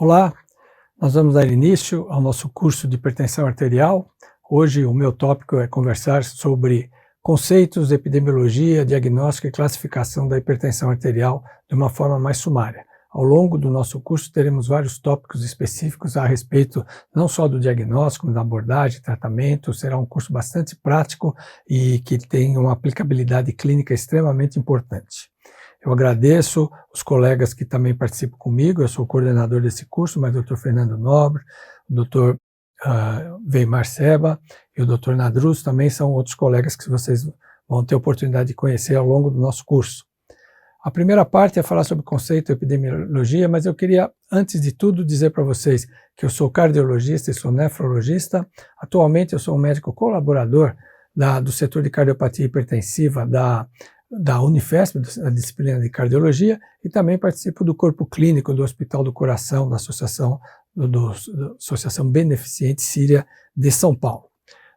Olá, nós vamos dar início ao nosso curso de hipertensão arterial. Hoje o meu tópico é conversar sobre conceitos de epidemiologia, diagnóstico e classificação da hipertensão arterial de uma forma mais sumária. Ao longo do nosso curso teremos vários tópicos específicos a respeito não só do diagnóstico, mas da abordagem, tratamento. Será um curso bastante prático e que tem uma aplicabilidade clínica extremamente importante. Eu agradeço os colegas que também participam comigo. Eu sou o coordenador desse curso, mas o Dr. Fernando Nobre, o Dr. Weimar Seba e o Dr. Nadruz também são outros colegas que vocês vão ter oportunidade de conhecer ao longo do nosso curso. A primeira parte é falar sobre o conceito de epidemiologia, mas eu queria, antes de tudo, dizer para vocês que eu sou cardiologista e sou nefrologista. Atualmente eu sou um médico colaborador do setor de cardiopatia hipertensiva da Unifesp, da disciplina de cardiologia, e também participo do corpo clínico do Hospital do Coração, da Associação Beneficente Síria de São Paulo.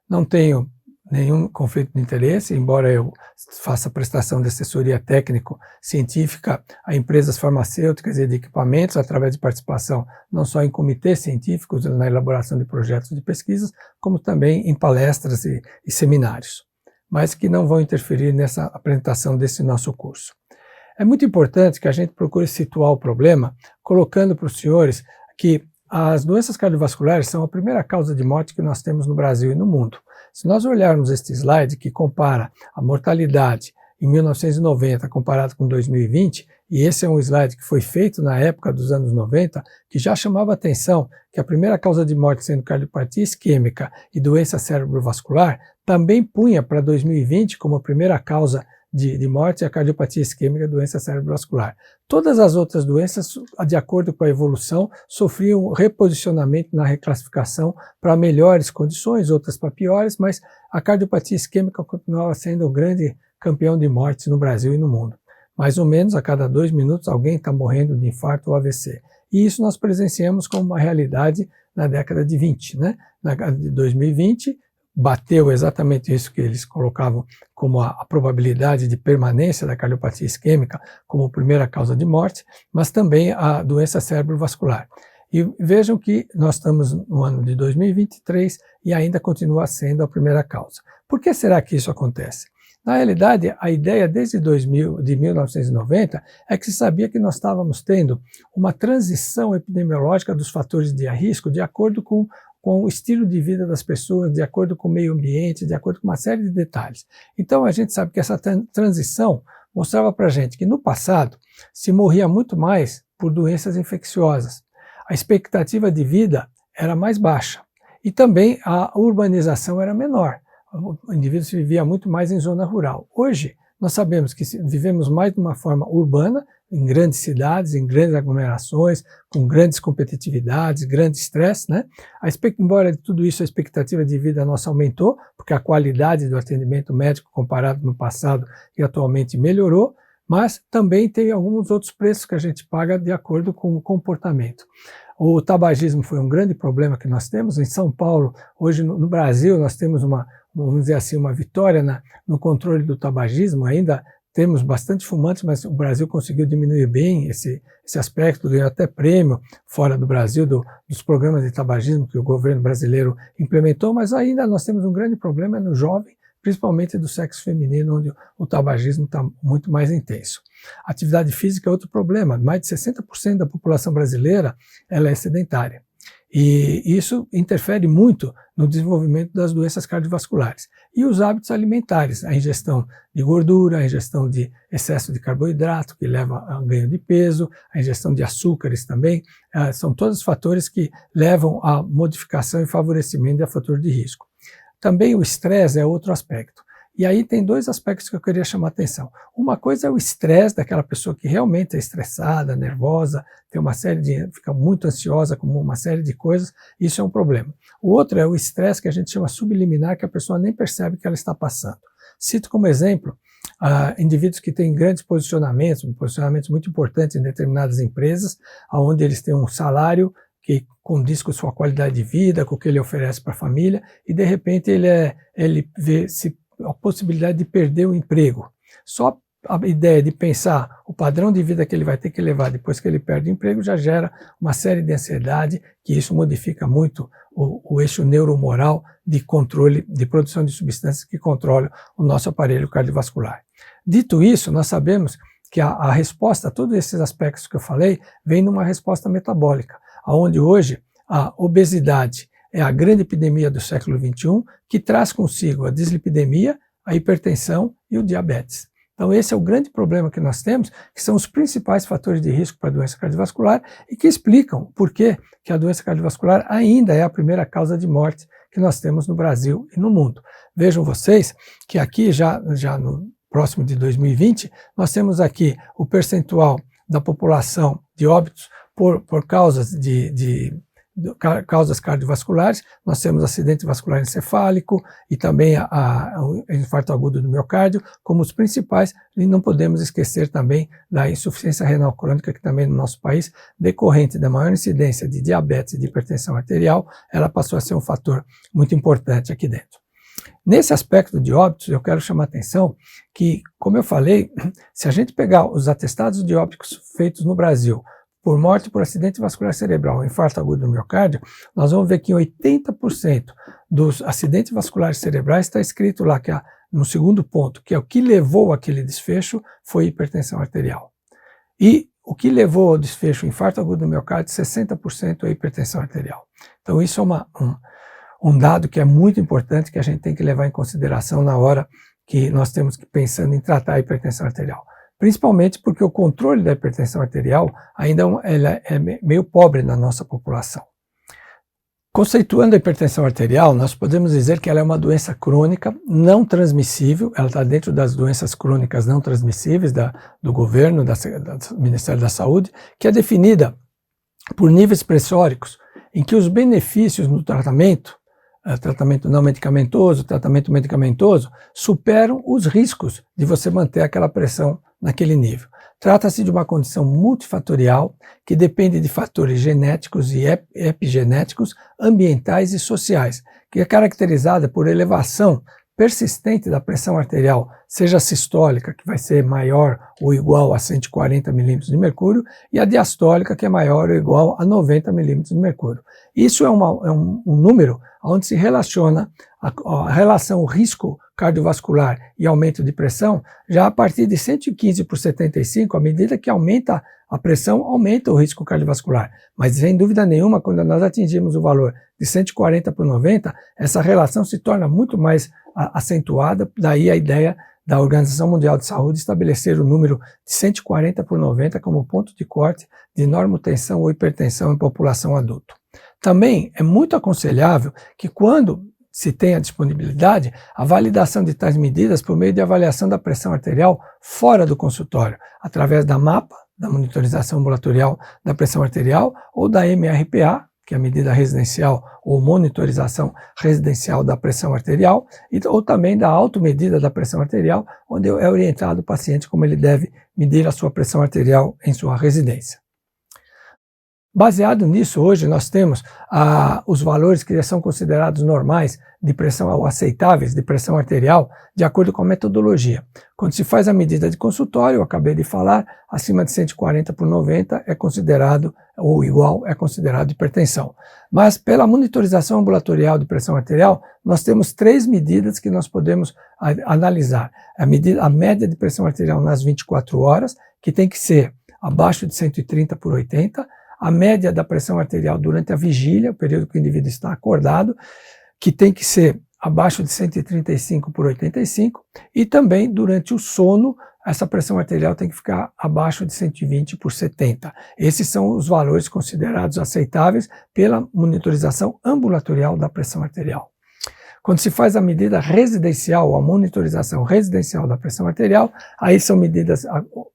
Não tenho nenhum conflito de interesse, embora eu faça prestação de assessoria técnico-científica a empresas farmacêuticas e de equipamentos, através de participação não só em comitês científicos, na elaboração de projetos de pesquisas, como também em palestras e seminários, mas que não vão interferir nessa apresentação desse nosso curso. É muito importante que a gente procure situar o problema, colocando para os senhores que as doenças cardiovasculares são a primeira causa de morte que nós temos no Brasil e no mundo. Se nós olharmos este slide que compara a mortalidade em 1990 comparado com 2020, e esse é um slide que foi feito na época dos anos 90, que já chamava a atenção que a primeira causa de morte sendo cardiopatia isquêmica e doença cerebrovascular, também punha para 2020 como a primeira causa de morte a cardiopatia isquêmica e doença cerebrovascular. Todas as outras doenças, de acordo com a evolução, sofriam reposicionamento na reclassificação para melhores condições, outras para piores, mas a cardiopatia isquêmica continuava sendo o grande campeão de mortes no Brasil e no mundo. Mais ou menos a cada 2 minutos alguém está morrendo de infarto ou AVC. E isso nós presenciamos como uma realidade na década de 20, né? Na década de 2020, bateu exatamente isso que eles colocavam como a probabilidade de permanência da cardiopatia isquêmica como primeira causa de morte, mas também a doença cerebrovascular. E vejam que nós estamos no ano de 2023 e ainda continua sendo a primeira causa. Por que será que isso acontece? Na realidade, a ideia desde 1990 é que se sabia que nós estávamos tendo uma transição epidemiológica dos fatores de risco de acordo com o estilo de vida das pessoas, de acordo com o meio ambiente, de acordo com uma série de detalhes. Então a gente sabe que essa transição mostrava para a gente que no passado se morria muito mais por doenças infecciosas. A expectativa de vida era mais baixa e também a urbanização era menor. O indivíduo se vivia muito mais em zona rural. Hoje nós sabemos que vivemos mais de uma forma urbana, em grandes cidades, em grandes aglomerações, com grandes competitividades, grande estresse, né? Embora de tudo isso a expectativa de vida nossa aumentou, porque a qualidade do atendimento médico comparado no passado e atualmente melhorou, mas também tem alguns outros preços que a gente paga de acordo com o comportamento. O tabagismo foi um grande problema que nós temos. Em São Paulo, hoje no Brasil, nós temos vamos dizer assim, uma vitória no controle do tabagismo. Ainda temos bastante fumantes, mas o Brasil conseguiu diminuir bem esse aspecto, ganhou até prêmio fora do Brasil dos programas de tabagismo que o governo brasileiro implementou, mas ainda nós temos um grande problema no jovem, principalmente do sexo feminino, onde o tabagismo está muito mais intenso. A atividade física é outro problema. Mais de 60% da população brasileira ela é sedentária. E isso interfere muito no desenvolvimento das doenças cardiovasculares. E os hábitos alimentares, a ingestão de gordura, a ingestão de excesso de carboidrato, que leva a ganho de peso, a ingestão de açúcares também, são todos fatores que levam à modificação e favorecimento de fator de risco. Também o estresse é outro aspecto. E aí tem 2 aspectos que eu queria chamar a atenção. Uma coisa é o estresse daquela pessoa que realmente é estressada, nervosa, fica muito ansiosa com uma série de coisas, isso é um problema. O outro é o estresse que a gente chama subliminar, que a pessoa nem percebe que ela está passando. Cito como exemplo indivíduos que têm grandes posicionamentos muito importantes em determinadas empresas, onde eles têm um salário que condiz com sua qualidade de vida, com o que ele oferece para a família, e de repente ele vê a possibilidade de perder o emprego. Só a ideia de pensar o padrão de vida que ele vai ter que levar depois que ele perde o emprego já gera uma série de ansiedade, que isso modifica muito o eixo neuromoral de controle, de produção de substâncias que controlam o nosso aparelho cardiovascular. Dito isso, nós sabemos que a resposta a todos esses aspectos que eu falei vem numa resposta metabólica, onde hoje a obesidade é a grande epidemia do século XXI, que traz consigo a dislipidemia, a hipertensão e o diabetes. Então esse é o grande problema que nós temos, que são os principais fatores de risco para a doença cardiovascular e que explicam por que a doença cardiovascular ainda é a primeira causa de morte que nós temos no Brasil e no mundo. Vejam vocês que aqui já no próximo de 2020, nós temos aqui o percentual da população de óbitos por causas causas cardiovasculares. Nós temos acidente vascular encefálico e também o infarto agudo do miocárdio como os principais, e não podemos esquecer também da insuficiência renal crônica, que também no nosso país, decorrente da maior incidência de diabetes e de hipertensão arterial, ela passou a ser um fator muito importante aqui dentro. Nesse aspecto de óbitos, eu quero chamar a atenção que, como eu falei, se a gente pegar os atestados de óbitos feitos no Brasil por morte por acidente vascular cerebral, infarto agudo do miocárdio, nós vamos ver que em 80% dos acidentes vasculares cerebrais está escrito lá, no segundo ponto, que é o que levou aquele desfecho foi hipertensão arterial. E o que levou ao desfecho infarto agudo do miocárdio, 60% é hipertensão arterial. Então isso é um dado que é muito importante, que a gente tem que levar em consideração na hora que nós temos que pensando em tratar a hipertensão arterial. Principalmente porque o controle da hipertensão arterial ainda é meio pobre na nossa população. Conceituando a hipertensão arterial, nós podemos dizer que ela é uma doença crônica não transmissível, ela está dentro das doenças crônicas não transmissíveis do governo, do Ministério da Saúde, que é definida por níveis pressóricos, em que os benefícios no tratamento não medicamentoso, tratamento medicamentoso, superam os riscos de você manter aquela pressão naquele nível. Trata-se de uma condição multifatorial que depende de fatores genéticos e epigenéticos, ambientais e sociais, que é caracterizada por elevação persistente da pressão arterial, seja a sistólica, que vai ser maior ou igual a 140 milímetros de mercúrio, e a diastólica, que é maior ou igual a 90 milímetros de mercúrio. Isso é um número onde se relaciona a relação risco cardiovascular e aumento de pressão, já a partir de 115 por 75, à medida que aumenta a pressão, aumenta o risco cardiovascular. Mas, sem dúvida nenhuma, quando nós atingimos o valor de 140 por 90, essa relação se torna muito mais acentuada, daí a ideia da Organização Mundial de Saúde estabelecer o número de 140 por 90 como ponto de corte de normotensão ou hipertensão em população adulta. Também é muito aconselhável que quando se tem a disponibilidade, a validação de tais medidas por meio de avaliação da pressão arterial fora do consultório, através da MAPA, da monitorização ambulatorial da pressão arterial, ou da MRPA, que é a medida residencial ou monitorização residencial da pressão arterial, ou também da automedida da pressão arterial, onde é orientado o paciente como ele deve medir a sua pressão arterial em sua residência. Baseado nisso, hoje nós temos os valores que são considerados normais de pressão ou aceitáveis de pressão arterial, de acordo com a metodologia. Quando se faz a medida de consultório, eu acabei de falar, acima de 140 por 90 é considerado, ou igual, é considerado hipertensão. Mas pela monitorização ambulatorial de pressão arterial, nós temos 3 medidas que nós podemos analisar. A média de pressão arterial nas 24 horas, que tem que ser abaixo de 130 por 80, a média da pressão arterial durante a vigília, o período que o indivíduo está acordado, que tem que ser abaixo de 135 por 85, e também durante o sono, essa pressão arterial tem que ficar abaixo de 120 por 70. Esses são os valores considerados aceitáveis pela monitorização ambulatorial da pressão arterial. Quando se faz a medida residencial, a monitorização residencial da pressão arterial, aí são medidas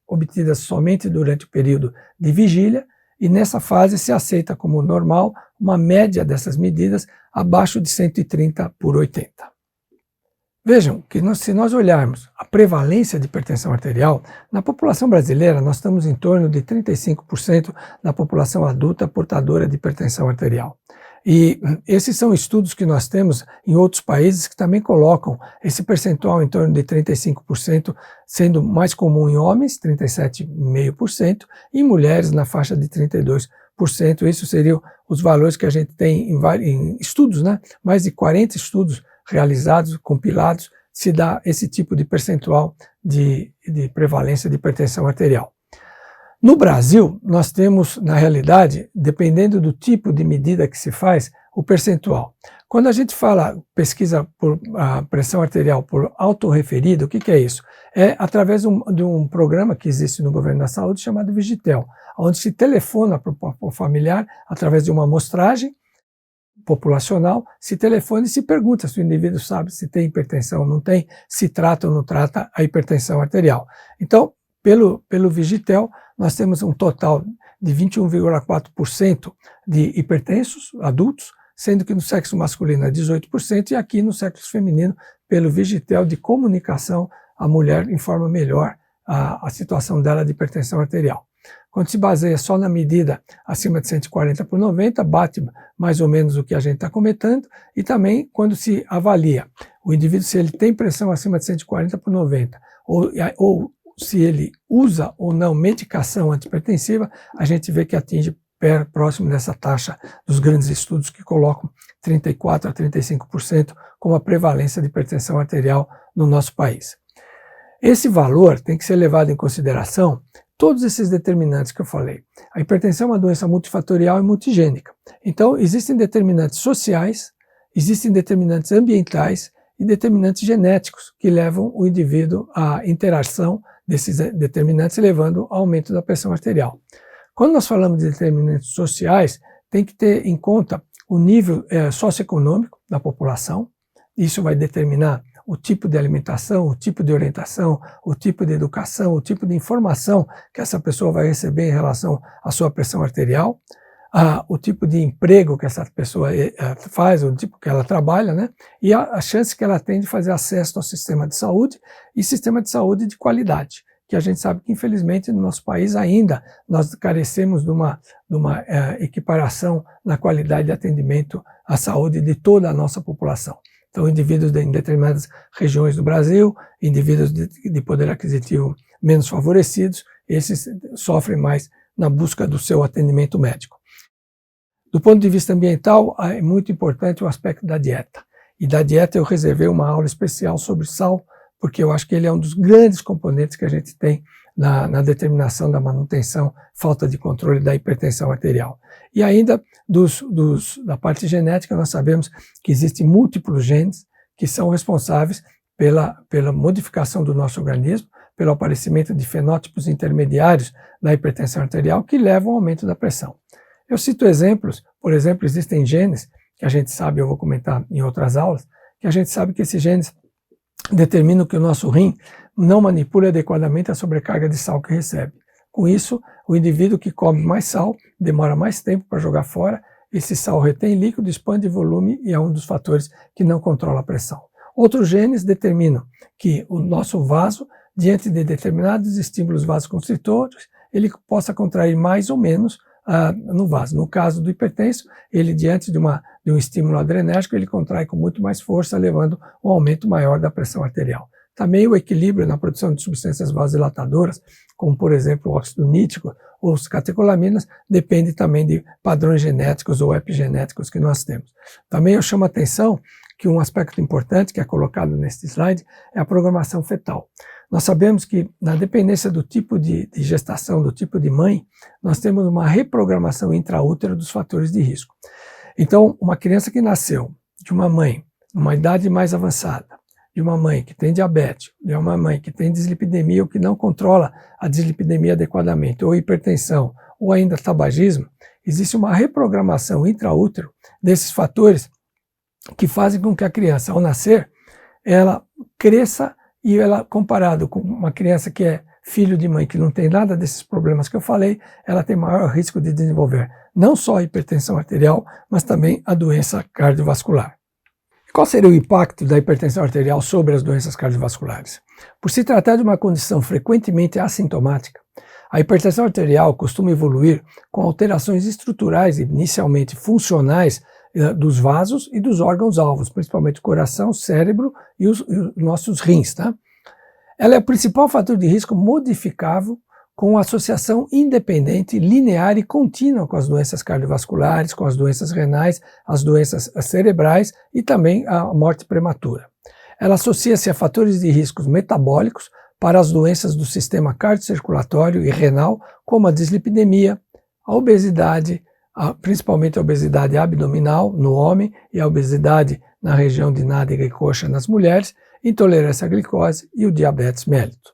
obtidas somente durante o período de vigília, e nessa fase se aceita como normal uma média dessas medidas abaixo de 130 por 80. Vejam que se nós olharmos a prevalência de hipertensão arterial, na população brasileira nós estamos em torno de 35% da população adulta portadora de hipertensão arterial. E esses são estudos que nós temos em outros países que também colocam esse percentual em torno de 35%, sendo mais comum em homens, 37,5%, e em mulheres na faixa de 32%. Isso seriam os valores que a gente tem em estudos, né? Mais de 40 estudos realizados, compilados, se dá esse tipo de percentual de prevalência de hipertensão arterial. No Brasil, nós temos, na realidade, dependendo do tipo de medida que se faz, o percentual. Quando a gente fala pesquisa por a pressão arterial por autorreferido, o que é isso? É através de um programa que existe no Governo da Saúde chamado Vigitel, onde se telefona para o familiar através de uma amostragem populacional, se telefona e se pergunta se o indivíduo sabe se tem hipertensão ou não tem, se trata ou não trata a hipertensão arterial. Então, pelo Vigitel, nós temos um total de 21,4% de hipertensos adultos, sendo que no sexo masculino é 18% e aqui no sexo feminino, pelo Vigitel de comunicação, a mulher informa melhor a situação dela de hipertensão arterial. Quando se baseia só na medida acima de 140/90, bate mais ou menos o que a gente está comentando, e também quando se avalia o indivíduo se ele tem pressão acima de 140/90 ou se ele usa ou não medicação antihipertensiva, a gente vê que atinge próximo dessa taxa dos grandes estudos que colocam 34% a 35% como a prevalência de hipertensão arterial no nosso país. Esse valor tem que ser levado em consideração todos esses determinantes que eu falei. A hipertensão é uma doença multifatorial e multigênica. Então, existem determinantes sociais, existem determinantes ambientais e determinantes genéticos que levam o indivíduo à interação desses determinantes, levando ao aumento da pressão arterial. Quando nós falamos de determinantes sociais, tem que ter em conta o nível socioeconômico da população. Isso vai determinar o tipo de alimentação, o tipo de orientação, o tipo de educação, o tipo de informação que essa pessoa vai receber em relação à sua pressão arterial, o tipo de emprego que essa pessoa faz, o tipo que ela trabalha, né? E a chance que ela tem de fazer acesso ao sistema de saúde e sistema de saúde de qualidade, que a gente sabe que, infelizmente, no nosso país ainda nós carecemos de uma equiparação na qualidade de atendimento à saúde de toda a nossa população. Então, indivíduos em determinadas regiões do Brasil, indivíduos de poder aquisitivo menos favorecidos, esses sofrem mais na busca do seu atendimento médico. Do ponto de vista ambiental, é muito importante o aspecto da dieta. E da dieta eu reservei uma aula especial sobre sal, porque eu acho que ele é um dos grandes componentes que a gente tem na determinação da manutenção, falta de controle da hipertensão arterial. E ainda da parte genética, nós sabemos que existem múltiplos genes que são responsáveis pela modificação do nosso organismo, pelo aparecimento de fenótipos intermediários da hipertensão arterial que levam ao aumento da pressão. Eu cito exemplos, por exemplo, existem genes que a gente sabe, eu vou comentar em outras aulas, que a gente sabe que esses genes determinam que o nosso rim não manipula adequadamente a sobrecarga de sal que recebe. Com isso, o indivíduo que come mais sal demora mais tempo para jogar fora, esse sal retém líquido, expande volume e é um dos fatores que não controla a pressão. Outros genes determinam que o nosso vaso, diante de determinados estímulos vasoconstritores, ele possa contrair mais ou menos no vaso. No caso do hipertenso, ele diante de um estímulo adrenérgico, ele contrai com muito mais força, levando um aumento maior da pressão arterial. Também o equilíbrio na produção de substâncias vasodilatadoras, como por exemplo o óxido nítrico ou as catecolaminas, depende também de padrões genéticos ou epigenéticos que nós temos. Também eu chamo a atenção que um aspecto importante que é colocado neste slide é a programação fetal. Nós sabemos que, na dependência do tipo de gestação, do tipo de mãe, nós temos uma reprogramação intraútero dos fatores de risco. Então, uma criança que nasceu de uma mãe numa idade mais avançada, de uma mãe que tem diabetes, de uma mãe que tem dislipidemia ou que não controla a dislipidemia adequadamente, ou hipertensão, ou ainda tabagismo, existe uma reprogramação intraútero desses fatores que fazem com que a criança, ao nascer, ela cresça e ela, comparado com uma criança que é filho de mãe que não tem nada desses problemas que eu falei, ela tem maior risco de desenvolver não só a hipertensão arterial, mas também a doença cardiovascular. Qual seria o impacto da hipertensão arterial sobre as doenças cardiovasculares? Por se tratar de uma condição frequentemente assintomática, a hipertensão arterial costuma evoluir com alterações estruturais e inicialmente funcionais dos vasos e dos órgãos-alvos, principalmente o coração, o cérebro e os nossos rins. Tá? Ela é o principal fator de risco modificável com associação independente, linear e contínua com as doenças cardiovasculares, com as doenças renais, as doenças cerebrais e também a morte prematura. Ela associa-se a fatores de riscos metabólicos para as doenças do sistema cardiocirculatório e renal, como a dislipidemia, a obesidade, principalmente a obesidade abdominal no homem e a obesidade na região de nádega e coxa nas mulheres, intolerância à glicose e o diabetes mellitus.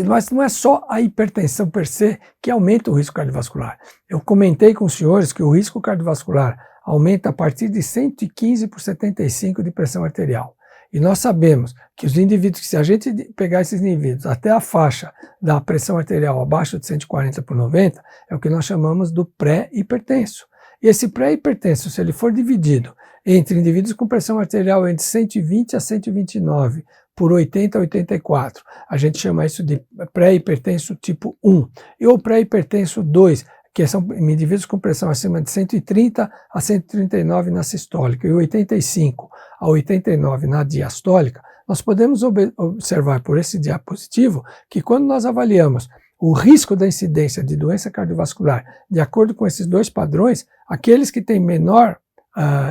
Mas não é só a hipertensão per se que aumenta o risco cardiovascular. Eu comentei com os senhores que o risco cardiovascular aumenta a partir de 115 por 75 de pressão arterial. E nós sabemos que os indivíduos, se a gente pegar esses indivíduos até a faixa da pressão arterial abaixo de 140 por 90, é o que nós chamamos do pré-hipertenso. E esse pré-hipertenso, se ele for dividido entre indivíduos com pressão arterial entre 120 a 129 por 80 a 84, a gente chama isso de pré-hipertenso tipo 1. E o pré-hipertenso 2, que são indivíduos com pressão acima de 130 a 139 na sistólica e 85 a 89 na diastólica, nós podemos observar por esse diapositivo que quando nós avaliamos o risco da incidência de doença cardiovascular de acordo com esses dois padrões, aqueles que têm menor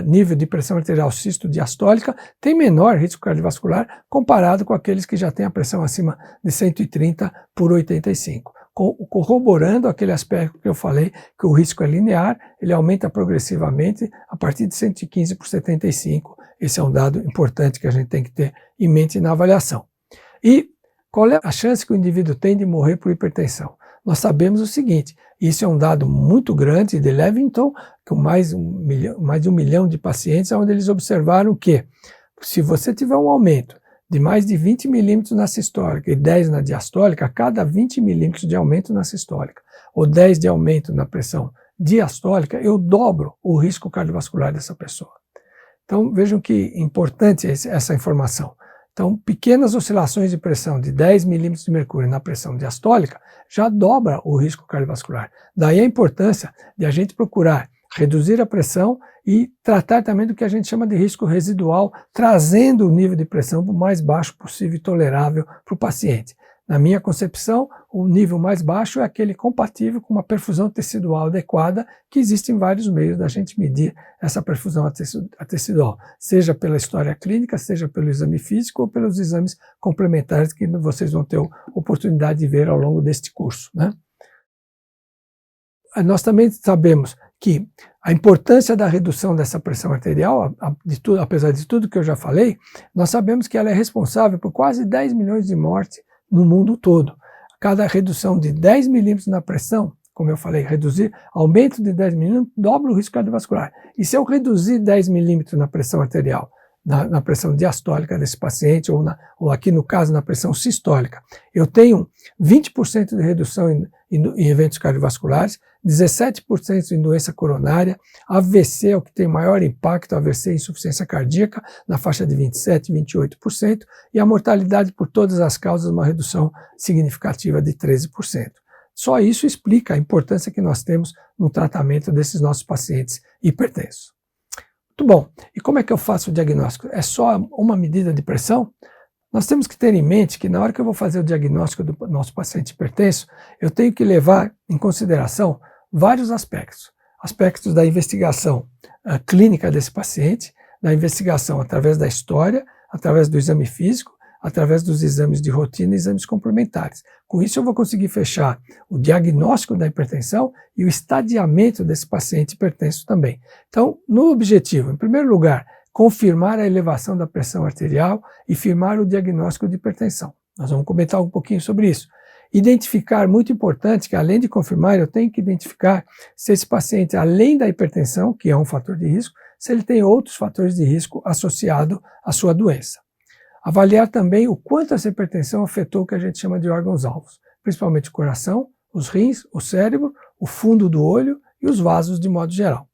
nível de pressão arterial sisto-diastólica têm menor risco cardiovascular comparado com aqueles que já têm a pressão acima de 130 por 85. Corroborando aquele aspecto que eu falei, que o risco é linear, ele aumenta progressivamente a partir de 115 por 75. Esse é um dado importante que a gente tem que ter em mente na avaliação. E qual é a chance que o indivíduo tem de morrer por hipertensão? Nós sabemos o seguinte, isso é um dado muito grande de Levington, com mais de 1 milhão de pacientes, onde eles observaram que se você tiver um aumento de mais de 20 milímetros na sistólica e 10 na diastólica, a cada 20 milímetros de aumento na sistólica ou 10 de aumento na pressão diastólica, eu dobro o risco cardiovascular dessa pessoa. Então vejam que importante essa informação. Então, pequenas oscilações de pressão de 10 milímetros de mercúrio na pressão diastólica já dobra o risco cardiovascular. Daí a importância de a gente procurar reduzir a pressão e tratar também do que a gente chama de risco residual, trazendo o nível de pressão para o mais baixo possível e tolerável para o paciente. Na minha concepção, o nível mais baixo é aquele compatível com uma perfusão tecidual adequada, que existem vários meios da gente medir essa perfusão tecidual, seja pela história clínica, seja pelo exame físico ou pelos exames complementares que vocês vão ter oportunidade de ver ao longo deste curso, né? Nós também sabemos que a importância da redução dessa pressão arterial, apesar de tudo que eu já falei, nós sabemos que ela é responsável por quase 10 milhões de mortes no mundo todo. Cada redução de 10 milímetros na pressão, como eu falei, aumento de 10 milímetros dobra o risco cardiovascular. E se eu reduzir 10 milímetros na pressão arterial, na pressão diastólica desse paciente, ou aqui no caso na pressão sistólica, eu tenho 20% de redução em eventos cardiovasculares, 17% em doença coronária, AVC é o que tem maior impacto, AVC e insuficiência cardíaca, na faixa de 27%, 28%, e a mortalidade por todas as causas, uma redução significativa de 13%. Só isso explica a importância que nós temos no tratamento desses nossos pacientes hipertensos. Muito bom. E como é que eu faço o diagnóstico? É só uma medida de pressão? Nós temos que ter em mente que na hora que eu vou fazer o diagnóstico do nosso paciente hipertenso, eu tenho que levar em consideração vários aspectos. Aspectos da investigação clínica desse paciente, da investigação através da história, através do exame físico, através dos exames de rotina e exames complementares. Com isso eu vou conseguir fechar o diagnóstico da hipertensão e o estadiamento desse paciente hipertenso também. Então, no objetivo, em primeiro lugar, confirmar a elevação da pressão arterial e firmar o diagnóstico de hipertensão. Nós vamos comentar um pouquinho sobre isso. Identificar, muito importante, que além de confirmar, eu tenho que identificar se esse paciente, além da hipertensão, que é um fator de risco, se ele tem outros fatores de risco associados à sua doença. Avaliar também o quanto essa hipertensão afetou o que a gente chama de órgãos-alvos, principalmente o coração, os rins, o cérebro, o fundo do olho e os vasos de modo geral.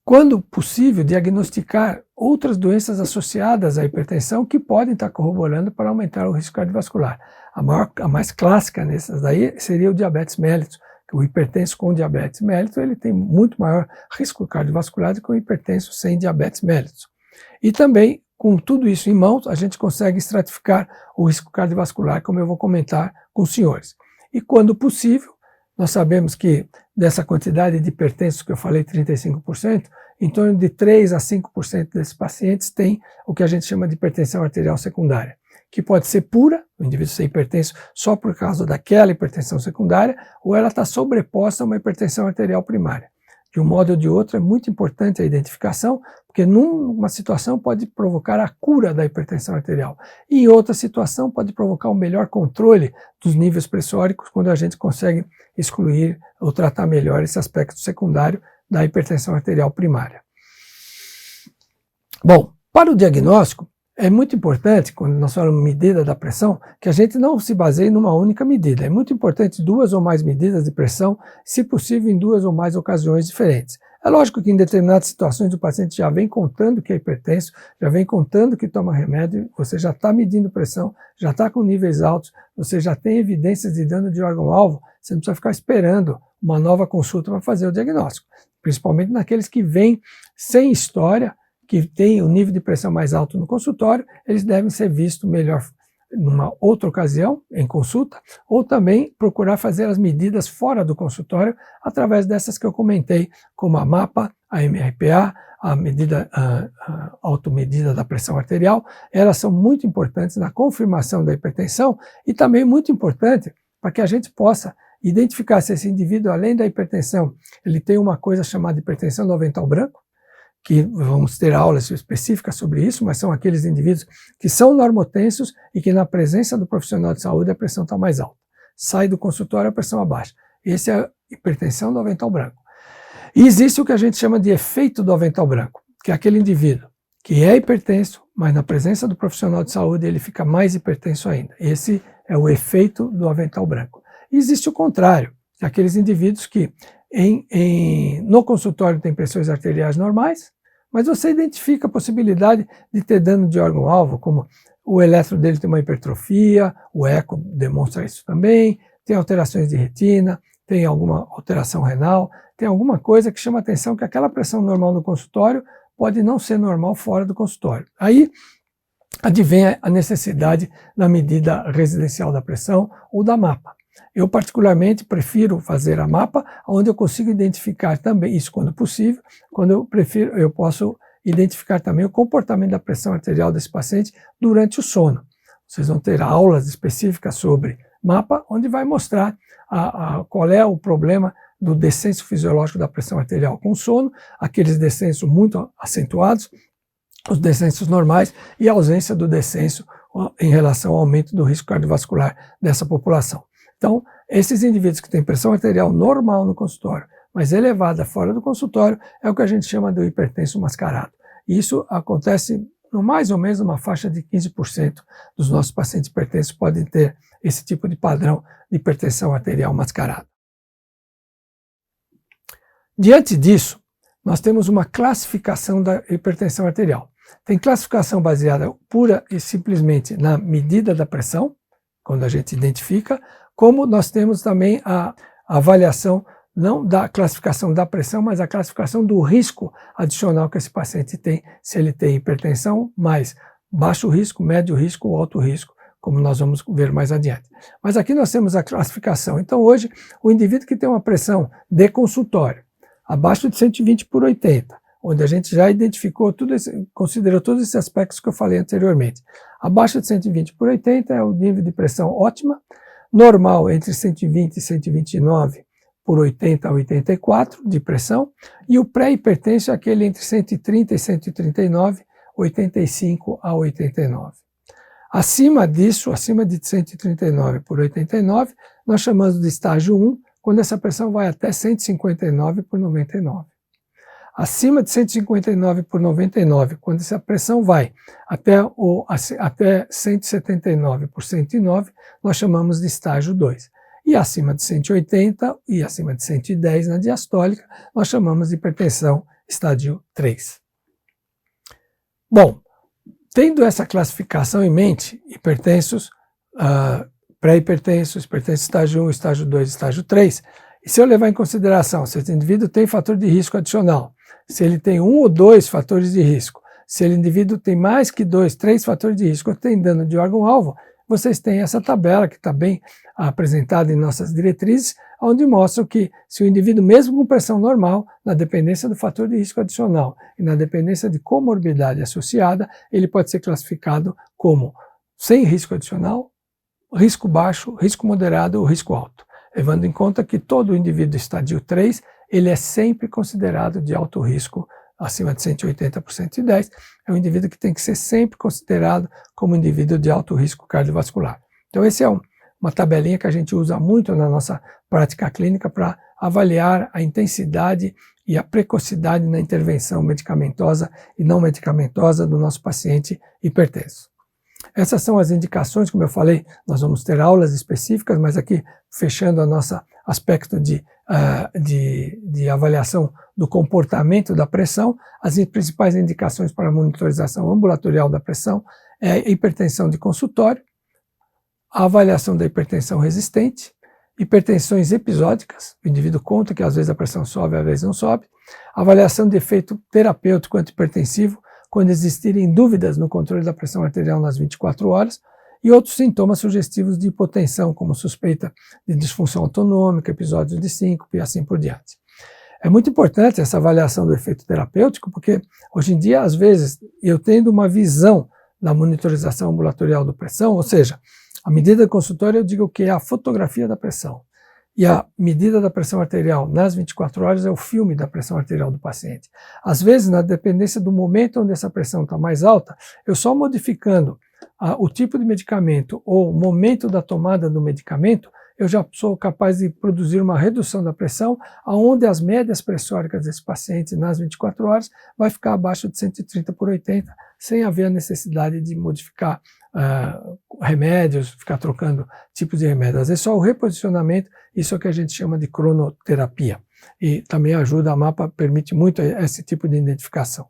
Quando possível, diagnosticar outras doenças associadas à hipertensão que podem estar corroborando para aumentar o risco cardiovascular. A mais clássica nessas daí seria o diabetes mellitus, O hipertenso com diabetes mellitus, ele tem muito maior risco cardiovascular do que o hipertenso sem diabetes mellitus. E também, com tudo isso em mãos, a gente consegue estratificar o risco cardiovascular, como eu vou comentar com os senhores. E quando possível, nós sabemos que dessa quantidade de hipertensos que eu falei, 35%, em torno de 3 a 5% desses pacientes têm o que a gente chama de hipertensão arterial secundária, que pode ser pura, o indivíduo ser hipertenso só por causa daquela hipertensão secundária, ou ela está sobreposta a uma hipertensão arterial primária. De um modo ou de outro, é muito importante a identificação, porque numa situação pode provocar a cura da hipertensão arterial, e em outra situação pode provocar um melhor controle dos níveis pressóricos, quando a gente consegue excluir ou tratar melhor esse aspecto secundário da hipertensão arterial primária. Bom, para o diagnóstico, é muito importante, quando nós falamos medida da pressão, que a gente não se baseie numa única medida. É muito importante 2 ou mais medidas de pressão, se possível em 2 ou mais ocasiões diferentes. É lógico que em determinadas situações o paciente já vem contando que é hipertenso, já vem contando que toma remédio, você já está medindo pressão, já está com níveis altos, você já tem evidências de dano de órgão-alvo, você não precisa ficar esperando uma nova consulta para fazer o diagnóstico. Principalmente naqueles que vêm sem história, que têm o nível de pressão mais alto no consultório, eles devem ser vistos melhor numa outra ocasião, em consulta, ou também procurar fazer as medidas fora do consultório, através dessas que eu comentei, como a MAPA, a MRPA, a automedida da pressão arterial. Elas são muito importantes na confirmação da hipertensão e também muito importante para que a gente possa identificar se esse indivíduo, além da hipertensão, ele tem uma coisa chamada hipertensão do avental branco, que vamos ter aulas específicas sobre isso, mas são aqueles indivíduos que são normotensos e que na presença do profissional de saúde a pressão está mais alta. Sai do consultório, a pressão abaixa. Esse é a hipertensão do avental branco. E existe o que a gente chama de efeito do avental branco, que é aquele indivíduo que é hipertenso, mas na presença do profissional de saúde ele fica mais hipertenso ainda. Esse é o efeito do avental branco. E existe o contrário, que é aqueles indivíduos que no consultório tem pressões arteriais normais, mas você identifica a possibilidade de ter dano de órgão-alvo, como o eletro dele tem uma hipertrofia, o eco demonstra isso também, tem alterações de retina, tem alguma alteração renal, tem alguma coisa que chama a atenção que aquela pressão normal no consultório pode não ser normal fora do consultório. Aí advém a necessidade da medida residencial da pressão ou da MAPA. Eu particularmente prefiro fazer a MAPA, onde eu consigo identificar também, isso quando possível, eu posso identificar também o comportamento da pressão arterial desse paciente durante o sono. Vocês vão ter aulas específicas sobre MAPA, onde vai mostrar qual é o problema do descenso fisiológico da pressão arterial com sono, aqueles descensos muito acentuados, os descensos normais e a ausência do descenso em relação ao aumento do risco cardiovascular dessa população. Então, esses indivíduos que têm pressão arterial normal no consultório, mas elevada fora do consultório, é o que a gente chama de hipertenso mascarado. E isso acontece no mais ou menos uma faixa de 15% dos nossos pacientes hipertensos podem ter esse tipo de padrão de hipertensão arterial mascarada. Diante disso, nós temos uma classificação da hipertensão arterial. Tem classificação baseada pura e simplesmente na medida da pressão, quando a gente identifica, como nós temos também a avaliação, não da classificação da pressão, mas a classificação do risco adicional que esse paciente tem, se ele tem hipertensão, mais baixo risco, médio risco ou alto risco, como nós vamos ver mais adiante. Mas aqui nós temos a classificação. Então hoje, o indivíduo que tem uma pressão de consultório, abaixo de 120/80, onde a gente já identificou considerou todos esses aspectos que eu falei anteriormente. Abaixo de 120/80 é o nível de pressão ótima, normal entre 120 e 129/80 a 84 de pressão, e o pré-hipertenso é aquele entre 130 e 139, 85 a 89. Acima disso, acima de 139/89, nós chamamos de estágio 1, quando essa pressão vai até 159/99. Acima de 159/99, quando essa pressão vai até 179/109, nós chamamos de estágio 2. E acima de 180 e acima de 110 na diastólica, nós chamamos de hipertensão estágio 3. Bom, tendo essa classificação em mente, hipertensos, pré-hipertensos, hipertensos estágio 1, estágio 2, estágio 3, E se eu levar em consideração se esse indivíduo tem fator de risco adicional, se ele tem 1 ou 2 fatores de risco, se o indivíduo tem mais que 2, 3 fatores de risco ou tem dano de órgão-alvo, vocês têm essa tabela que está bem apresentada em nossas diretrizes, onde mostram que se o indivíduo, mesmo com pressão normal, na dependência do fator de risco adicional e na dependência de comorbidade associada, ele pode ser classificado como sem risco adicional, risco baixo, risco moderado ou risco alto, levando em conta que todo indivíduo estadio 3, ele é sempre considerado de alto risco, acima de 180 por 110, é um indivíduo que tem que ser sempre considerado como indivíduo de alto risco cardiovascular. Então esse é uma tabelinha que a gente usa muito na nossa prática clínica para avaliar a intensidade e a precocidade na intervenção medicamentosa e não medicamentosa do nosso paciente hipertenso. Essas são as indicações, como eu falei, nós vamos ter aulas específicas, mas aqui fechando o nosso aspecto de avaliação do comportamento da pressão, as principais indicações para a monitorização ambulatorial da pressão é a hipertensão de consultório, a avaliação da hipertensão resistente, hipertensões episódicas, o indivíduo conta que às vezes a pressão sobe, às vezes não sobe, avaliação de efeito terapêutico antihipertensivo, quando existirem dúvidas no controle da pressão arterial nas 24 horas, e outros sintomas sugestivos de hipotensão, como suspeita de disfunção autonômica, episódios de síncope e assim por diante. É muito importante essa avaliação do efeito terapêutico, porque hoje em dia, às vezes, eu tendo uma visão da monitorização ambulatorial da pressão, ou seja, a medida de consultório eu digo que é a fotografia da pressão, e a medida da pressão arterial nas 24 horas é o filme da pressão arterial do paciente. Às vezes, na dependência do momento onde essa pressão está mais alta, eu só modificando o tipo de medicamento ou o momento da tomada do medicamento, eu já sou capaz de produzir uma redução da pressão, onde as médias pressóricas desse paciente nas 24 horas vai ficar abaixo de 130 por 80, sem haver a necessidade de modificar remédios, ficar trocando tipos de remédios. Às vezes só o reposicionamento, isso é o que a gente chama de cronoterapia. E também ajuda, a MAPA permite muito esse tipo de identificação.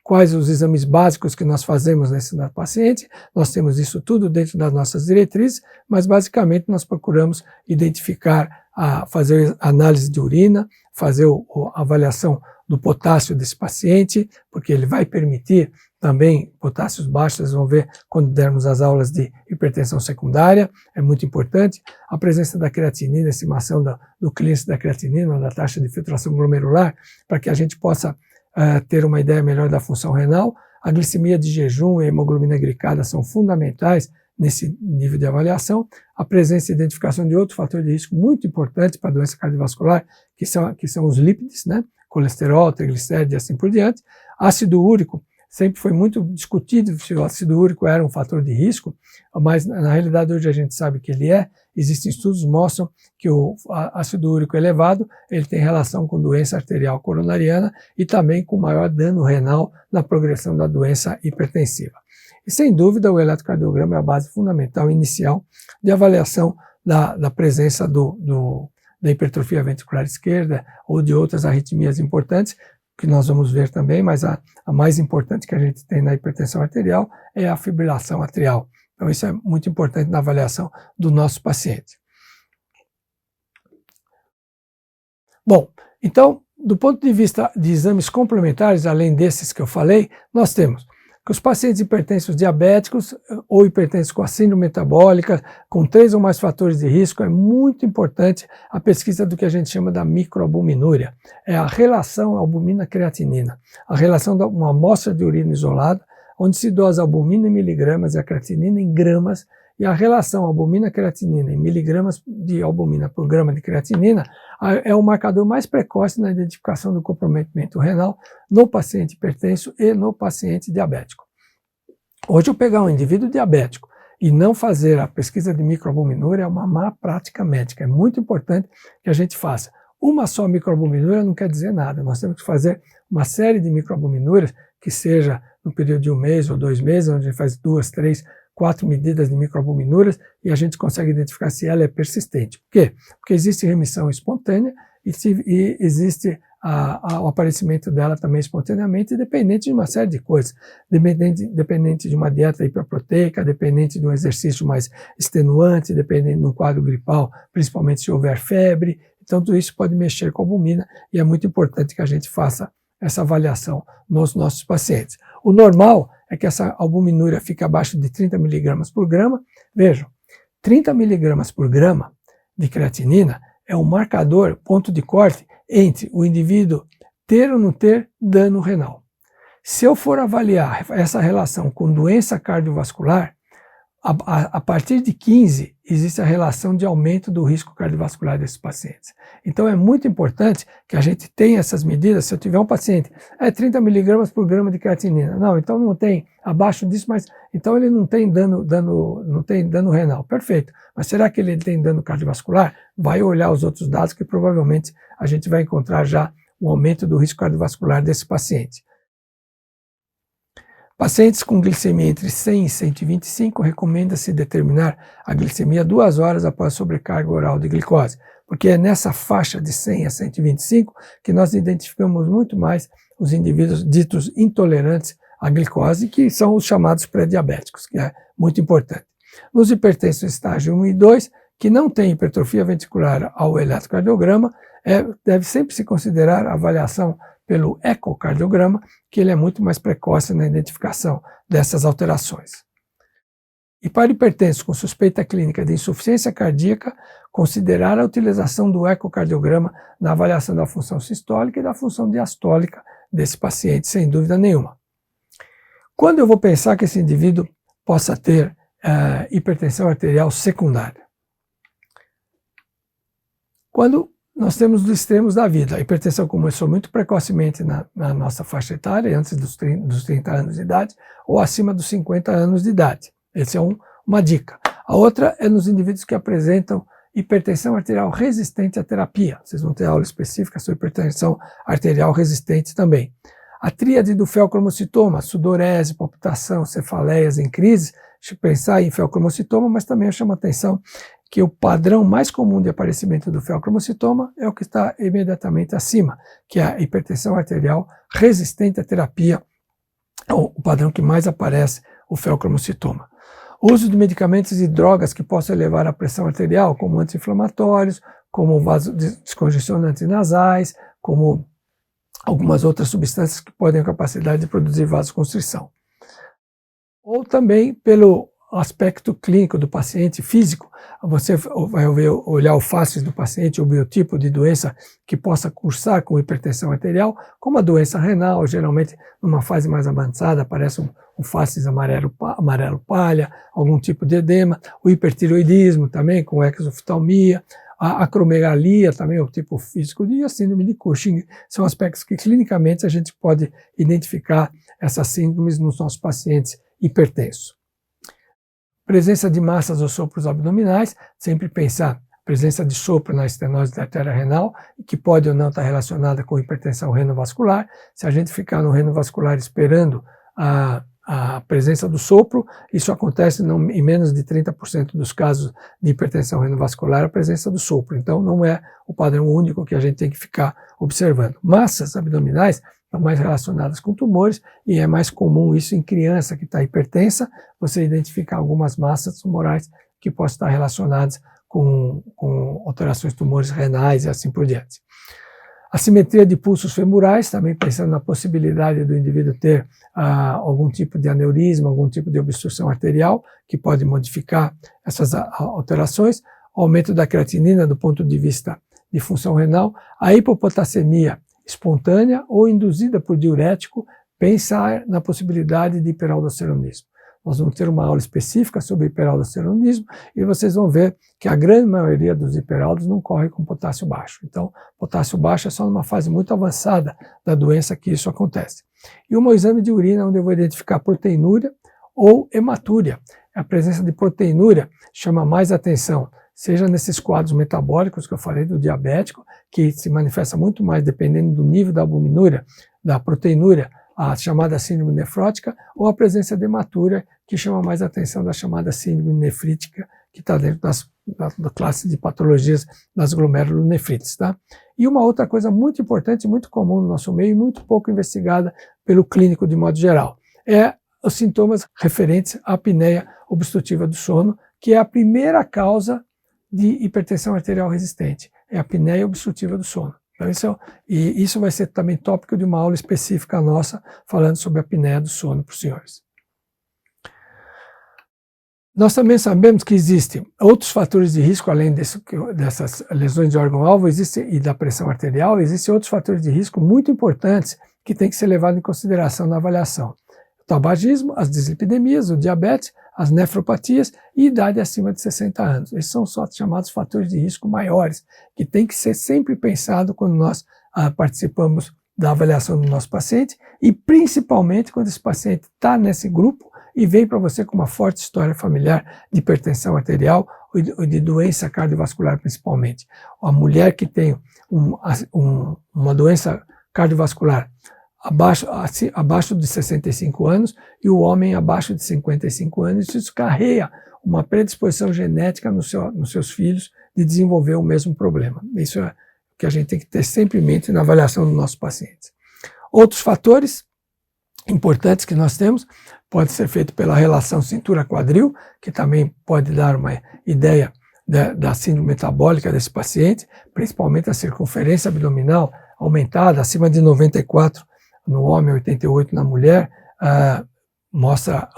Quais os exames básicos que nós fazemos nesse paciente? Nós temos isso tudo dentro das nossas diretrizes, mas basicamente nós procuramos identificar, fazer análise de urina, fazer a avaliação do potássio desse paciente, porque ele vai permitir também potássios baixos, vocês vão ver quando dermos as aulas de hipertensão secundária, é muito importante. A presença da creatinina, estimação do clearance da creatinina, da taxa de filtração glomerular, para que a gente possa ter uma ideia melhor da função renal. A glicemia de jejum e a hemoglobina glicada são fundamentais nesse nível de avaliação. A presença e identificação de outro fator de risco muito importante para a doença cardiovascular, que são os lípides, né? Colesterol, triglicérides e assim por diante. Ácido úrico, sempre foi muito discutido se o ácido úrico era um fator de risco, mas na realidade hoje a gente sabe que ele é. Existem estudos que mostram que o ácido úrico elevado ele tem relação com doença arterial coronariana e também com maior dano renal na progressão da doença hipertensiva. E sem dúvida o eletrocardiograma é a base fundamental inicial de avaliação da presença da hipertrofia ventricular esquerda ou de outras arritmias importantes, que nós vamos ver também, mas a mais importante que a gente tem na hipertensão arterial é a fibrilação atrial. Então isso é muito importante na avaliação do nosso paciente. Bom, então, do ponto de vista de exames complementares, além desses que eu falei, nós temos que os pacientes hipertensos diabéticos ou hipertensos com a síndrome metabólica, com 3 ou mais fatores de risco, é muito importante a pesquisa do que a gente chama da microalbuminúria. É a relação albumina-creatinina, a relação de uma amostra de urina isolada, onde se dosa a albumina em miligramas e a creatinina em gramas, e a relação albumina-creatinina em miligramas de albumina por grama de creatinina é o marcador mais precoce na identificação do comprometimento renal no paciente hipertenso e no paciente diabético. Hoje, eu pegar um indivíduo diabético e não fazer a pesquisa de microalbuminúria é uma má prática médica. É muito importante que a gente faça. Uma só microalbuminúria não quer dizer nada. Nós temos que fazer uma série de microalbuminúrias que seja no período de 1 mês ou 2 meses, onde a gente faz 2, 3, 4 medidas de microalbuminúrias e a gente consegue identificar se ela é persistente. Por quê? Porque existe remissão espontânea e existe o aparecimento dela também espontaneamente, dependente de uma série de coisas, dependente de uma dieta hiperproteica, dependente de um exercício mais extenuante, dependente de um quadro gripal, principalmente se houver febre. Então tudo isso pode mexer com a albumina e é muito importante que a gente faça essa avaliação nos nossos pacientes. O normal é que essa albuminúria fique abaixo de 30 mg por grama. Vejam, 30 mg por grama de creatinina é um marcador, ponto de corte, entre o indivíduo ter ou não ter dano renal. Se eu for avaliar essa relação com doença cardiovascular, a partir de 15 existe a relação de aumento do risco cardiovascular desses pacientes. Então é muito importante que a gente tenha essas medidas. Se eu tiver um paciente, 30 mg por grama de creatinina, não, então não tem abaixo disso, mas então ele não tem dano renal, perfeito. Mas será que ele tem dano cardiovascular? Vai olhar os outros dados que provavelmente a gente vai encontrar já um aumento do risco cardiovascular desse paciente. Pacientes com glicemia entre 100 e 125, recomenda-se determinar a glicemia 2 horas após sobrecarga oral de glicose, porque é nessa faixa de 100 a 125 que nós identificamos muito mais os indivíduos ditos intolerantes à glicose, que são os chamados pré-diabéticos, que é muito importante. Nos hipertensos estágio 1 e 2, que não têm hipertrofia ventricular ao eletrocardiograma, deve sempre se considerar a avaliação pelo ecocardiograma, que ele é muito mais precoce na identificação dessas alterações. E para hipertensos com suspeita clínica de insuficiência cardíaca, considerar a utilização do ecocardiograma na avaliação da função sistólica e da função diastólica desse paciente, sem dúvida nenhuma. Quando eu vou pensar que esse indivíduo possa ter hipertensão arterial secundária? Quando nós temos os extremos da vida. A hipertensão começou muito precocemente na nossa faixa etária, antes dos 30 anos de idade, ou acima dos 50 anos de idade. Essa é uma dica. A outra é nos indivíduos que apresentam hipertensão arterial resistente à terapia. Vocês vão ter aula específica sobre hipertensão arterial resistente também. A tríade do feocromocitoma, sudorese, palpitação, cefaleias em crise, deixa eu pensar em feocromocitoma, mas também eu chamo a atenção que o padrão mais comum de aparecimento do feocromocitoma é o que está imediatamente acima, que é a hipertensão arterial resistente à terapia, é o padrão que mais aparece, o feocromocitoma. O uso de medicamentos e drogas que possam elevar a pressão arterial, como anti-inflamatórios, como descongestionantes nasais, como algumas outras substâncias que podem ter a capacidade de produzir vasoconstrição. Ou também pelo aspecto clínico do paciente físico, você vai olhar o facies do paciente, o biotipo de doença que possa cursar com hipertensão arterial, como a doença renal, geralmente numa fase mais avançada aparece um facies amarelo palha, algum tipo de edema, o hipertireoidismo também, com exoftalmia, a acromegalia também, o tipo físico, e a síndrome de Cushing, são aspectos que clinicamente a gente pode identificar essas síndromes nos nossos pacientes hipertensos. Presença de massas ou sopros abdominais, sempre pensar presença de sopro na estenose da artéria renal, que pode ou não estar relacionada com hipertensão renovascular. Se a gente ficar no renovascular esperando a presença do sopro, isso acontece em menos de 30% dos casos de hipertensão renovascular, a presença do sopro. Então não é o padrão único que a gente tem que ficar observando. Massas abdominais estão mais relacionadas com tumores e é mais comum isso em criança que está hipertensa, você identificar algumas massas tumorais que possam estar relacionadas com alterações tumores renais e assim por diante. Assimetria de pulsos femorais, também pensando na possibilidade do indivíduo ter algum tipo de aneurisma, algum tipo de obstrução arterial, que pode modificar essas alterações. Aumento da creatinina do ponto de vista de função renal. A hipopotassemia espontânea ou induzida por diurético, pensar na possibilidade de hiperaldosteronismo. Nós vamos ter uma aula específica sobre hiperaldosteronismo e vocês vão ver que a grande maioria dos hiperaldos não corre com potássio baixo. Então, potássio baixo é só numa fase muito avançada da doença que isso acontece. E um exame de urina onde eu vou identificar proteinúria ou hematúria. A presença de proteinúria chama mais atenção, seja nesses quadros metabólicos que eu falei do diabético, que se manifesta muito mais dependendo do nível da albuminúria, da proteinúria, a chamada síndrome nefrótica, ou a presença de hematúria, que chama mais atenção da chamada síndrome nefrítica, que está dentro da classe de patologias das glomerulonefrites. Tá? E uma outra coisa muito importante, muito comum no nosso meio, e muito pouco investigada pelo clínico de modo geral, é os sintomas referentes à apneia obstrutiva do sono, que é a primeira causa de hipertensão arterial resistente. é a apneia obstrutiva do sono. Então, isso vai ser também tópico de uma aula específica nossa, falando sobre a apneia do sono para os senhores. Nós também sabemos que existem outros fatores de risco, além dessas lesões de órgão-alvo e da pressão arterial, existem outros fatores de risco muito importantes que têm que ser levados em consideração na avaliação. O tabagismo, as dislipidemias, o diabetes, as nefropatias e idade acima de 60 anos. Esses são só chamados fatores de risco maiores, que tem que ser sempre pensado quando nós participamos da avaliação do nosso paciente e principalmente quando esse paciente está nesse grupo e vem para você com uma forte história familiar de hipertensão arterial ou de doença cardiovascular principalmente. A mulher que tem uma doença cardiovascular abaixo de 65 anos e o homem abaixo de 55 anos, isso carrega uma predisposição genética nos seus filhos de desenvolver o mesmo problema. Isso é o que a gente tem que ter sempre em mente na avaliação dos nossos pacientes. Outros fatores importantes que nós temos pode ser feito pela relação cintura-quadril, que também pode dar uma ideia da síndrome metabólica desse paciente, principalmente a circunferência abdominal aumentada, acima de 94 no homem, 88 na mulher, mostra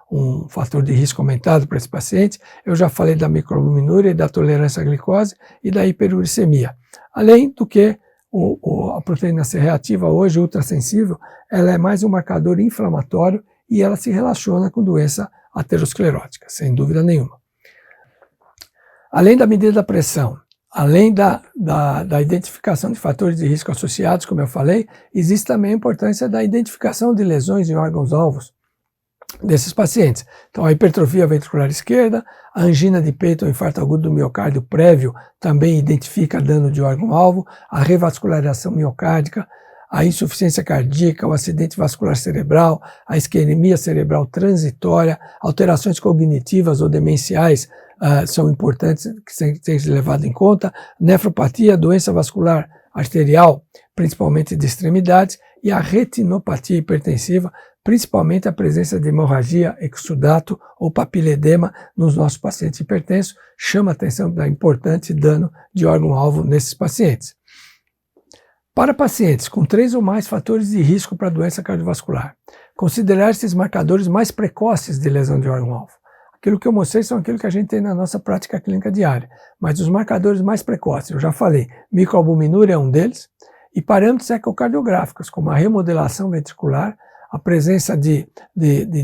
um fator de risco aumentado para esse paciente. Eu já falei da microalbuminúria e da tolerância à glicose e da hiperuricemia. Além do que a proteína C reativa hoje, ultrassensível, ela é mais um marcador inflamatório e ela se relaciona com doença aterosclerótica, sem dúvida nenhuma. Além da medida da pressão, além da identificação de fatores de risco associados, como eu falei, existe também a importância da identificação de lesões em órgãos-alvos desses pacientes. Então, a hipertrofia ventricular esquerda, a angina de peito ou infarto agudo do miocárdio prévio também identifica dano de órgão-alvo, a revascularização miocárdica, a insuficiência cardíaca, o acidente vascular cerebral, a isquemia cerebral transitória, alterações cognitivas ou demenciais são importantes, que têm que ser levadas em conta, nefropatia, doença vascular arterial, principalmente de extremidades, e a retinopatia hipertensiva, principalmente a presença de hemorragia, exudato ou papiledema nos nossos pacientes hipertensos, chama a atenção da importante dano de órgão-alvo nesses pacientes. Para pacientes com 3 ou mais fatores de risco para doença cardiovascular, considerar esses marcadores mais precoces de lesão de órgão-alvo. Aquilo que eu mostrei são aquilo que a gente tem na nossa prática clínica diária, mas os marcadores mais precoces, eu já falei, microalbuminúria é um deles, e parâmetros ecocardiográficos, como a remodelação ventricular, a presença de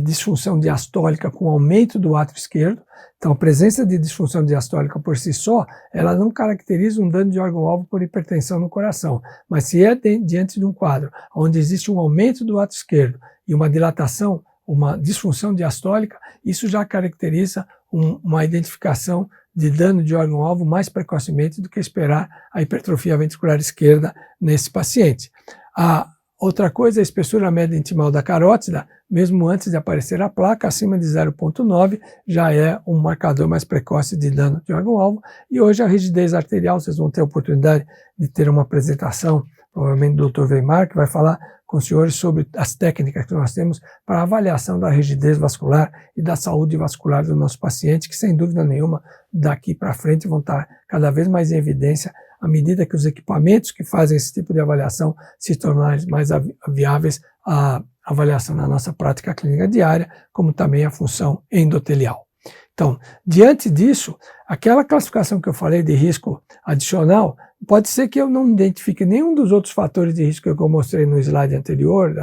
disfunção diastólica com aumento do átrio esquerdo. Então, a presença de disfunção diastólica por si só, ela não caracteriza um dano de órgão-alvo por hipertensão no coração, mas se é diante de um quadro onde existe um aumento do átrio esquerdo e uma dilatação, uma disfunção diastólica, isso já caracteriza uma identificação de dano de órgão-alvo mais precocemente do que esperar a hipertrofia ventricular esquerda nesse paciente. A outra coisa é a espessura média intimal da carótida, mesmo antes de aparecer a placa, acima de 0,9, já é um marcador mais precoce de dano de órgão-alvo. E hoje a rigidez arterial, vocês vão ter a oportunidade de ter uma apresentação, provavelmente do Dr. Weimar, que vai falar com os senhores sobre as técnicas que nós temos para avaliação da rigidez vascular e da saúde vascular do nosso paciente, que sem dúvida nenhuma, daqui para frente vão estar cada vez mais em evidência à medida que os equipamentos que fazem esse tipo de avaliação se tornarem mais viáveis à avaliação na nossa prática clínica diária, como também a função endotelial. Então, diante disso, aquela classificação que eu falei de risco adicional, pode ser que eu não identifique nenhum dos outros fatores de risco que eu mostrei no slide anterior,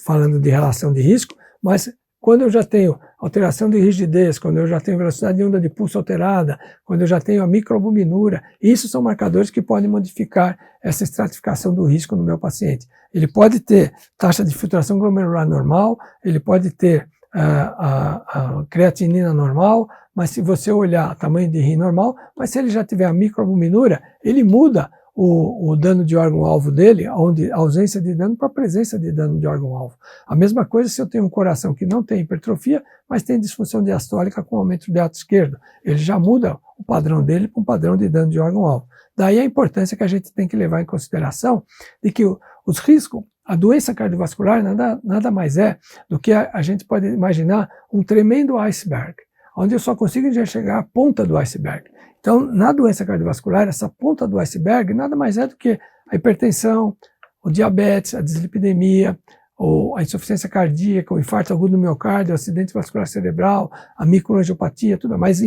falando de relação de risco, mas quando eu já tenho alteração de rigidez, quando eu já tenho velocidade de onda de pulso alterada, quando eu já tenho a microalbuminúria, isso são marcadores que podem modificar essa estratificação do risco no meu paciente. Ele pode ter taxa de filtração glomerular normal, ele pode ter a creatinina normal, mas se você olhar tamanho de rim normal, mas se ele já tiver a microalbuminúria, ele muda o dano de órgão-alvo dele, onde a ausência de dano para a presença de dano de órgão-alvo. A mesma coisa se eu tenho um coração que não tem hipertrofia, mas tem disfunção diastólica com aumento de átrio esquerdo. Ele já muda o padrão dele para um padrão de dano de órgão-alvo. Daí a importância que a gente tem que levar em consideração de que os riscos, a doença cardiovascular nada mais é do que a gente pode imaginar um tremendo iceberg, onde eu só consigo enxergar a ponta do iceberg. Então, na doença cardiovascular, essa ponta do iceberg nada mais é do que a hipertensão, o diabetes, a dislipidemia, ou a insuficiência cardíaca, o infarto agudo do miocárdio, o acidente vascular cerebral, a microangiopatia, tudo. Mas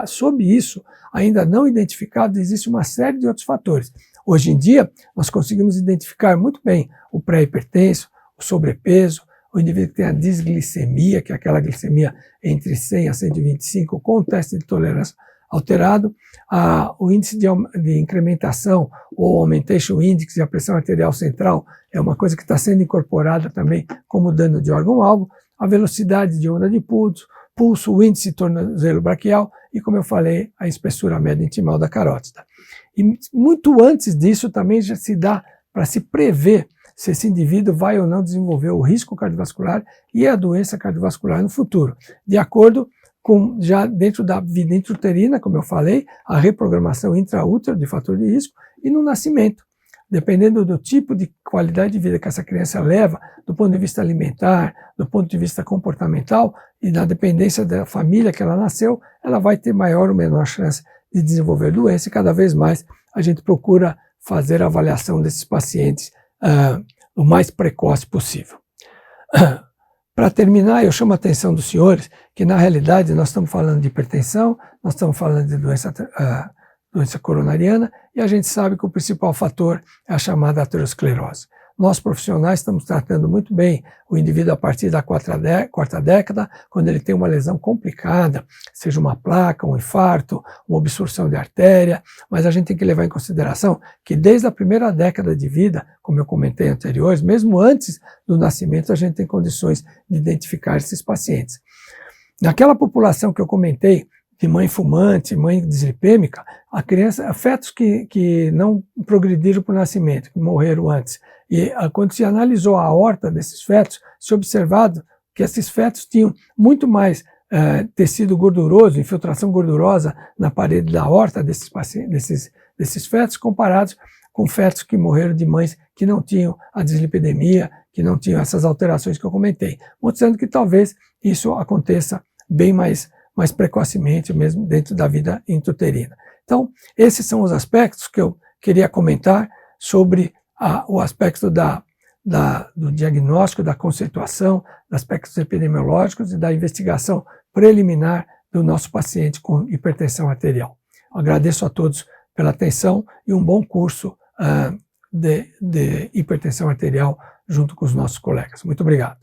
sob isso, ainda não identificado, existe uma série de outros fatores. Hoje em dia, nós conseguimos identificar muito bem o pré-hipertenso, o sobrepeso, o indivíduo que tem a disglicemia, que é aquela glicemia entre 100 a 125, com o teste de tolerância alterado, o índice de incrementação, ou aumentation index, e a pressão arterial central, é uma coisa que está sendo incorporada também como dano de órgão-alvo, a velocidade de onda de pulso, o índice de tornozelo braquial e, como eu falei, a espessura média intimal da carótida. E muito antes disso também já se dá para se prever se esse indivíduo vai ou não desenvolver o risco cardiovascular e a doença cardiovascular no futuro, de acordo com, já dentro da vida intrauterina, como eu falei, a reprogramação intraútero de fator de risco, e no nascimento, dependendo do tipo de qualidade de vida que essa criança leva, do ponto de vista alimentar, do ponto de vista comportamental, e na dependência da família que ela nasceu, ela vai ter maior ou menor chance de desenvolver doença, e cada vez mais a gente procura fazer a avaliação desses pacientes o mais precoce possível. Para terminar, eu chamo a atenção dos senhores que, na realidade, nós estamos falando de hipertensão, nós estamos falando de doença coronariana, e a gente sabe que o principal fator é a chamada aterosclerose. Nós, profissionais, estamos tratando muito bem o indivíduo a partir da quarta década, quando ele tem uma lesão complicada, seja uma placa, um infarto, uma obstrução de artéria, mas a gente tem que levar em consideração que desde a primeira década de vida, como eu comentei anteriores, mesmo antes do nascimento, a gente tem condições de identificar esses pacientes. Naquela população que eu comentei, de mãe fumante, mãe dislipêmica, a criança, fetos que não progrediram para o nascimento, que morreram antes, e quando se analisou a aorta desses fetos, se observado que esses fetos tinham muito mais tecido gorduroso, infiltração gordurosa na parede da aorta desses fetos, comparados com fetos que morreram de mães que não tinham a dislipidemia, que não tinham essas alterações que eu comentei, mostrando que talvez isso aconteça bem mais precocemente, mesmo dentro da vida intrauterina. Então, esses são os aspectos que eu queria comentar sobre o aspecto do diagnóstico, da conceituação, dos aspectos epidemiológicos e da investigação preliminar do nosso paciente com hipertensão arterial. Eu agradeço a todos pela atenção e um bom curso de hipertensão arterial junto com os nossos colegas. Muito obrigado.